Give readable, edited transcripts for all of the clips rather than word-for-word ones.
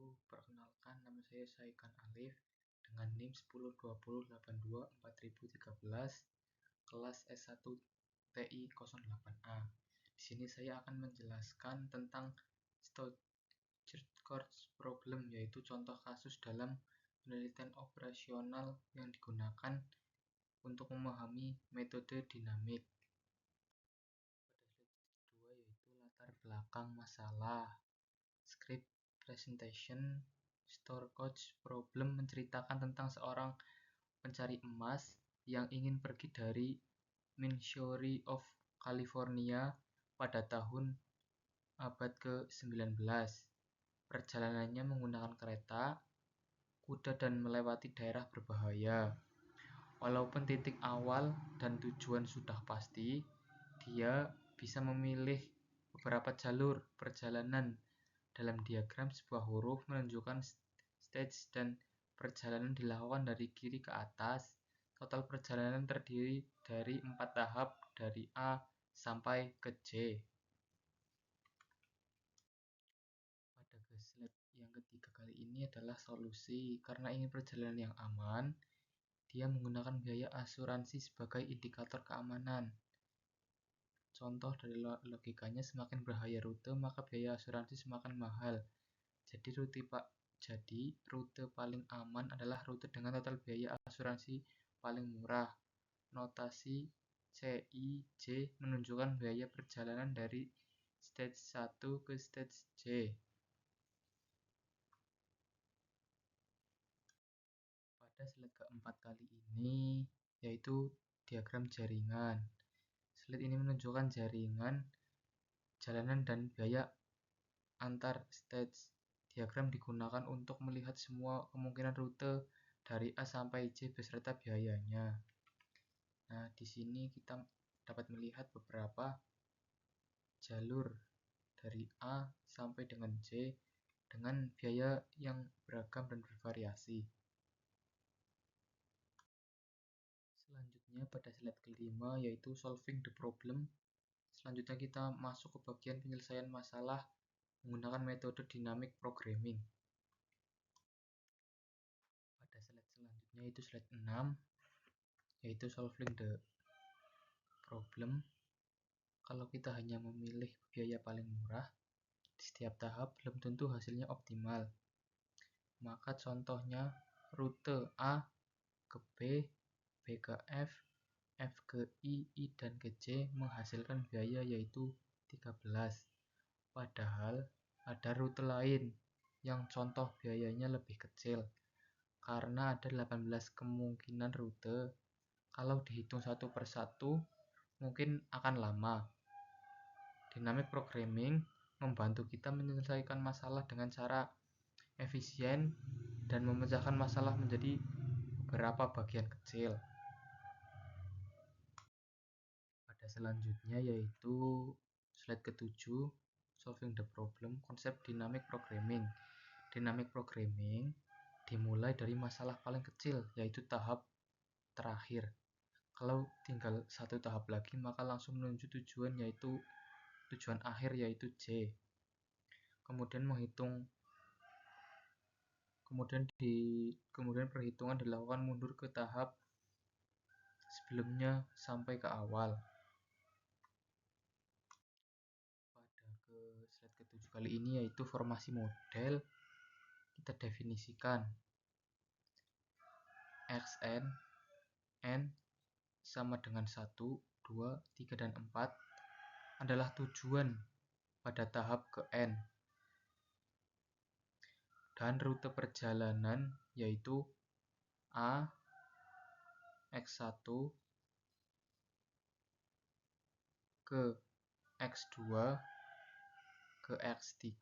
Perkenalkan, nama saya Saikan Alif dengan NIM 1020824013, kelas S1 TI 08A. Di sini saya akan menjelaskan tentang Stokes problem, yaitu contoh kasus dalam penelitian operasional yang digunakan untuk memahami metode dinamik. Pada slide kedua yaitu latar belakang masalah. Script presentation. Stokes problem menceritakan tentang seorang pencari emas yang ingin pergi dari Missouri of California pada tahun abad ke-19. Perjalanannya menggunakan kereta, kuda dan melewati daerah berbahaya. Walaupun titik awal dan tujuan sudah pasti, dia bisa memilih beberapa jalur perjalanan. Dalam diagram, sebuah huruf menunjukkan stage dan perjalanan dilakukan dari kiri ke atas. Total perjalanan terdiri dari 4 tahap dari A sampai ke J. Pada slide yang ketiga kali ini adalah solusi. Karena ingin perjalanan yang aman, dia menggunakan biaya asuransi sebagai indikator keamanan. Contoh dari logikanya, semakin berbahaya rute, maka biaya asuransi semakin mahal. Jadi rute paling aman adalah rute dengan total biaya asuransi paling murah. Notasi CIJ menunjukkan biaya perjalanan dari stage 1 ke stage J. Pada slide keempat kali ini yaitu diagram jaringan. Slide ini menunjukkan jaringan jalanan dan biaya antar stage. Diagram digunakan untuk melihat semua kemungkinan rute dari A sampai J beserta biayanya. Nah, di sini kita dapat melihat beberapa jalur dari A sampai dengan J dengan biaya yang beragam dan bervariasi. Selanjutnya pada slide kelima yaitu solving the problem. Selanjutnya kita masuk ke bagian penyelesaian masalah menggunakan metode dynamic programming. Pada slide selanjutnya itu slide 6 yaitu solving the problem. Kalau kita hanya memilih biaya paling murah di setiap tahap, belum tentu hasilnya optimal. Maka contohnya rute A ke B, B ke F, F ke I, I dan ke J menghasilkan biaya yaitu 13. Padahal ada rute lain yang contoh biayanya lebih kecil. Karena ada 18 kemungkinan rute, kalau dihitung satu persatu mungkin akan lama. Dynamic programming membantu kita menyelesaikan masalah dengan cara efisien dan memecahkan masalah menjadi beberapa bagian kecil. Pada selanjutnya yaitu slide ke-7, solving the problem, konsep dynamic programming. Dynamic programming dimulai dari masalah paling kecil, yaitu tahap terakhir. Kalau tinggal satu tahap lagi, maka langsung menuju tujuan akhir yaitu J. Kemudian perhitungan dilakukan mundur ke tahap sebelumnya sampai ke awal. Pada slide ke-7 kali ini yaitu formasi model. Kita definisikan Xn, N sama dengan 1, 2, 3, dan 4 adalah tujuan pada tahap ke N. Dan rute perjalanan yaitu A, X1 ke X2 ke X3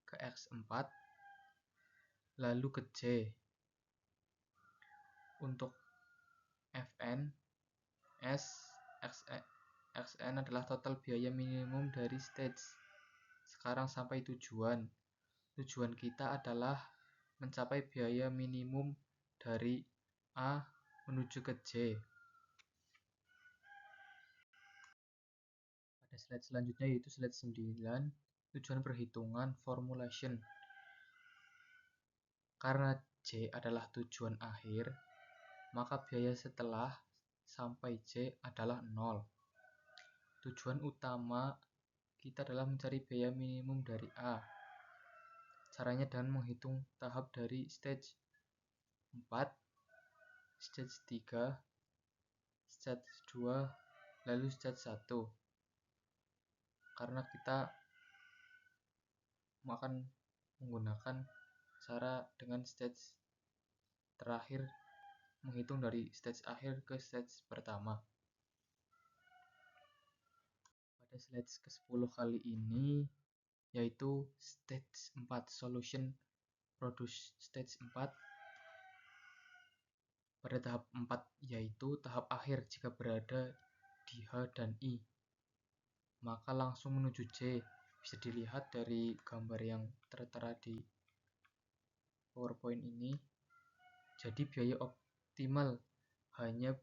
ke X4 lalu ke J. Untuk Fn, S, Xn adalah total biaya minimum dari stage sekarang sampai tujuan. Tujuan kita adalah mencapai biaya minimum dari A menuju ke J. Pada slide selanjutnya yaitu slide 9, tujuan perhitungan formulation. Karena J adalah tujuan akhir, maka biaya setelah sampai J adalah 0. Tujuan utama kita adalah mencari biaya minimum dari A. Caranya dengan menghitung tahap dari stage 4, stage 3, stage 2, lalu stage 1. Karena kita akan menggunakan cara dengan stage terakhir, menghitung dari stage akhir ke stage pertama. Pada slide ke-10 kali ini, yaitu stage 4 solution produce stage 4. Pada tahap 4, yaitu tahap akhir jika berada di H dan I, maka langsung menuju J. Bisa dilihat dari gambar yang tertera di PowerPoint ini. Jadi biaya optimal hanya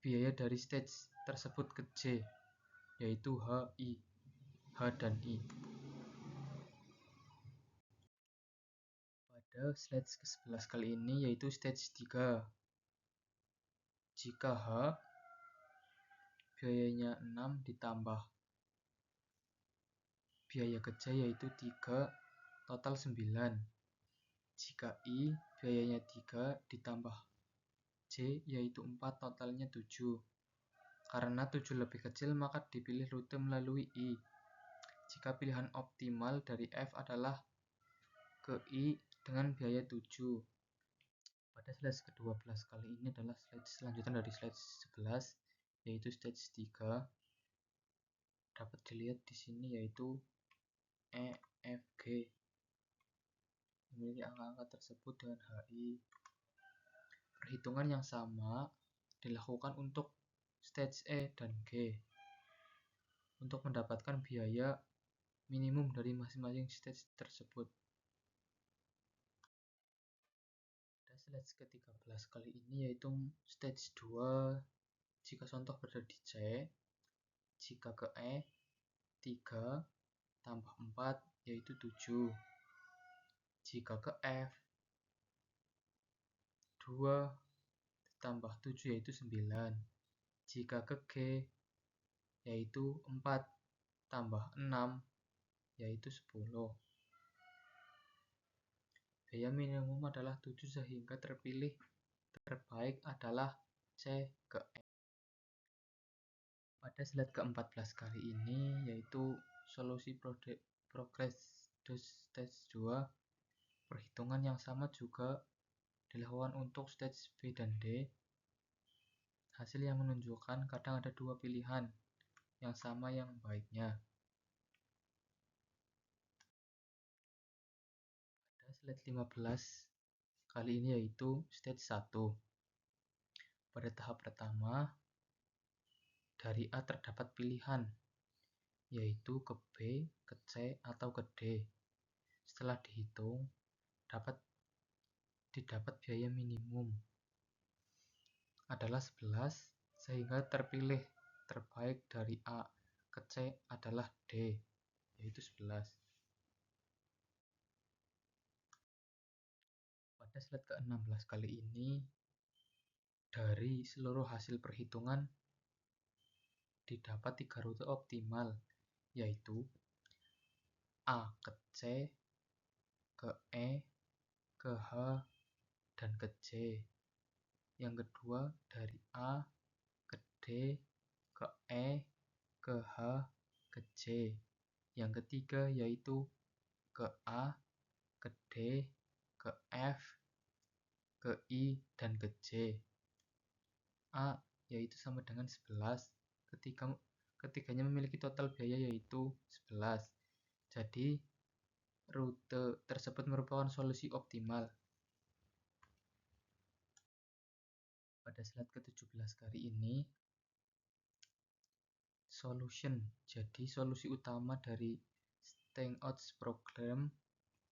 biaya dari stage tersebut ke J, yaitu H dan I. Pada slide ke-11 kali ini, yaitu stage 3. Jika H biayanya 6 ditambah biaya ke J yaitu 3, total 9. Jika I biayanya 3 ditambah J yaitu 4, totalnya 7. Karena 7 lebih kecil, maka dipilih rute melalui I. Jika pilihan optimal dari F adalah ke I dengan biaya 7. Pada slide ke-12 kali ini adalah slide selanjutan dari slide 11, yaitu stage 3. Dapat dilihat di sini yaitu EFG memiliki angka-angka tersebut dengan HI. Perhitungan yang sama dilakukan untuk stage E dan G untuk mendapatkan biaya minimum dari masing-masing stage tersebut. Pada slide ke-13 kali ini yaitu stage 2 jika contoh berada di C, jika ke E 3 tambah 4 yaitu 7. Jika ke F 2 tambah 7 yaitu 9. Jika ke G yaitu 4 tambah 6 yaitu 10. Biaya minimum adalah 7 sehingga terpilih terbaik adalah C ke E. Pada slide ke-14 kali ini yaitu solusi progress stage 2. Perhitungan yang sama juga dilakukan untuk stage B dan D. Hasil yang menunjukkan kadang ada dua pilihan yang sama yang baiknya. Pada slide 15 kali ini yaitu stage 1. Pada tahap pertama, dari A terdapat pilihan, yaitu ke B, ke C, atau ke D. Setelah dihitung, didapat biaya minimum adalah 11, sehingga terpilih terbaik dari A ke C adalah D, yaitu 11. Pada slide ke-16 kali ini, dari seluruh hasil perhitungan didapat 3 rute optimal, yaitu A ke C, ke E, ke H, dan ke J. Yang kedua dari A ke D, ke E, ke H, ke J. Yang ketiga yaitu ke A, ke D, ke F, ke I, dan ke J. A yaitu sama dengan 11. Ketiganya memiliki total biaya yaitu 11. Jadi rute tersebut merupakan solusi optimal. Pada slide ke-17 kali ini, solution. Jadi solusi utama dari Steinhaus program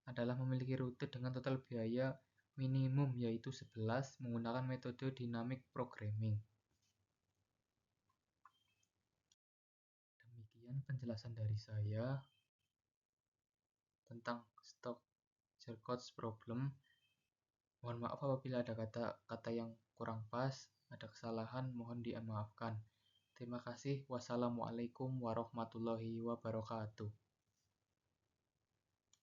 adalah memiliki rute dengan total biaya minimum yaitu 11 menggunakan metode dynamic programming. Demikian penjelasan dari saya tentang Steinhaus problem. Mohon maaf apabila ada kata-kata yang kurang pas, ada kesalahan, mohon dimaafkan. Terima kasih. Wassalamualaikum warahmatullahi wabarakatuh.